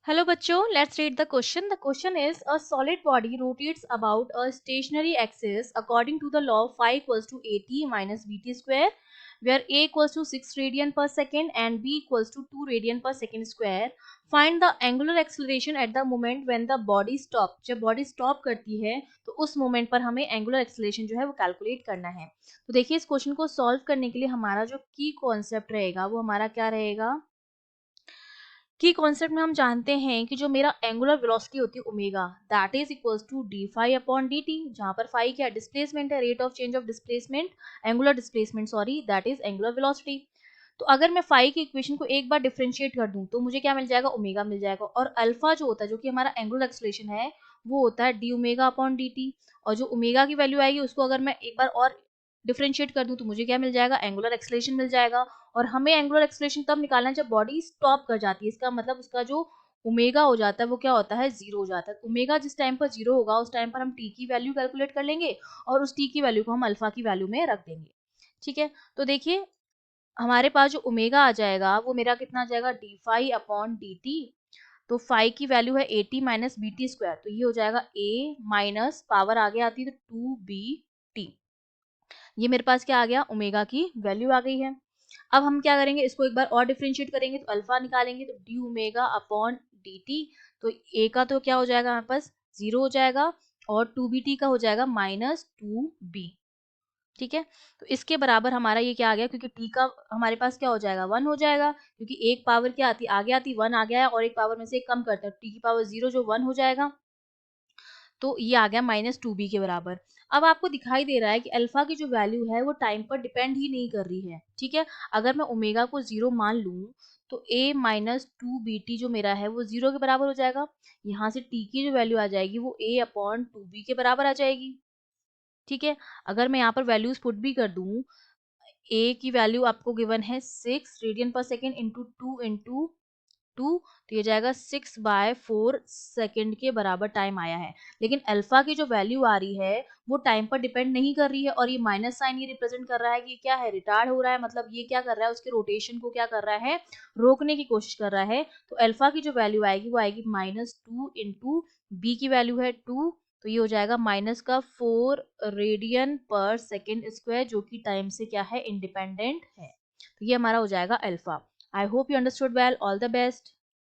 Hello बच्चों, let's read the question. The question is a solid body rotates about a stationary axis according to the law of phi equals to at minus bt square, where a equals to 6 radian per second and b equals to 2 radian per second square. Find the angular acceleration at the moment when the body stop. जब body stop करती है तो उस moment पर हमें angular acceleration जो है वो calculate करना है. तो देखिए इस question को solve करने के लिए हमारा जो key concept रहेगा वो हमारा क्या रहेगा. की कॉन्सेप्ट में हम जानते हैं कि जो मेरा एंगुलर वेलोसिटी होती है omega that is equals to d phi upon d t, जहां पर फाई क्या डिस्प्लेसमेंट है, rate of change of displacement, angular displacement sorry, that is angular velocity. तो अगर मैं फाई की इक्वेशन को एक बार डिफरेंशिएट कर दूं तो मुझे क्या मिल जाएगा, ओमेगा मिल जाएगा. और अल्फा जो होता है जो कि हमारा एंगुलर एक्सेलरेशन है वो होता है D omega upon d T. और जो ओमेगा की वैल्यू आएगी उसको अगर मैं एक बार और डिफरेंशिएट कर दूं तो मुझे क्या मिल जाएगा, एंगुलर एक्सेलरेशन मिल जाएगा. और हमें एंगुलर एक्सेलरेशन तब निकालना है जब बॉडी स्टॉप कर जाती है. इसका मतलब उसका जो ओमेगा हो जाता है वो क्या होता है, जीरो हो जाता है. ओमेगा जिस टाइम पर जीरो होगा उस टाइम पर हम टी की वैल्यू कैलकुलेट कर लेंगे और उस टी की वैल्यू को हम अल्फा की वैल्यू में रख देंगे. ठीक है, तो देखिए हमारे पास जो ओमेगा आ जाएगा वो मेरा कितना आ जाएगा, d phi upon d t. तो फाई की वैल्यू है a t minus b t square, तो ये हो जाएगा ए माइनस पावर आगे आती है तो टू बी टी. ये मेरे पास क्या आ गया, ओमेगा की वैल्यू आ गई है. अब हम क्या करेंगे, इसको एक बार और डिफरेंशिएट करेंगे तो अल्फा निकालेंगे तो D omega upon d t. तो ए का तो क्या हो जाएगा हमारे पास, जीरो हो जाएगा. और टू बी टी का हो जाएगा माइनस टू बी. ठीक है, तो इसके बराबर हमारा ये क्या आ गया, क्योंकि टी का हमारे पास क्या हो जाएगा, वन हो जाएगा. क्योंकि एक पावर क्या आती आगे आती वन आ गया है और एक पावर में से एक कम करते हैं, टी की पावर जीरो जो वन हो जाएगा. तो ये आ गया माइनस टू बी के बराबर. अब आपको दिखाई दे रहा है कि अल्फा की जो वैल्यू है वो टाइम पर डिपेंड ही नहीं कर रही है. ठीक है, अगर मैं ओमेगा को जीरो मान लूं तो a minus two b t जो मेरा है वो जीरो के बराबर हो जाएगा. यहाँ से t की जो वैल्यू आ जाएगी वो a अपॉन टू बी के बराबर आ जाएगी. ठीक है, अगर मैं यहाँ पर वैल्यूज पुट भी कर दूं, a की वैल्यू आपको गिवन है 6 रेडियन पर सेकेंड इंटू टू, तो ये जाएगा 6/4 सेकेंड के बराबर टाइम आया है. लेकिन अल्फा की जो वैल्यू आ रही है वो टाइम पर डिपेंड नहीं कर रही है. और ये माइनस साइन ये रिप्रेजेंट कर रहा है कि क्या है, रिटार्ड हो रहा है. मतलब ये क्या कर रहा है, उसके रोटेशन को क्या कर रहा है, रोकने की कोशिश कर रहा है. तो अल्फा की जो वैल्यू आएगी वो आएगी माइनस टू इंटू बी की वैल्यू है टू, तो ये हो जाएगा माइनस का 4 रेडियन पर सेकेंड स्क्वायर, जो कि टाइम से क्या है, इंडिपेंडेंट है. तो ये हमारा हो जाएगा alpha. I hope you understood well. All the best.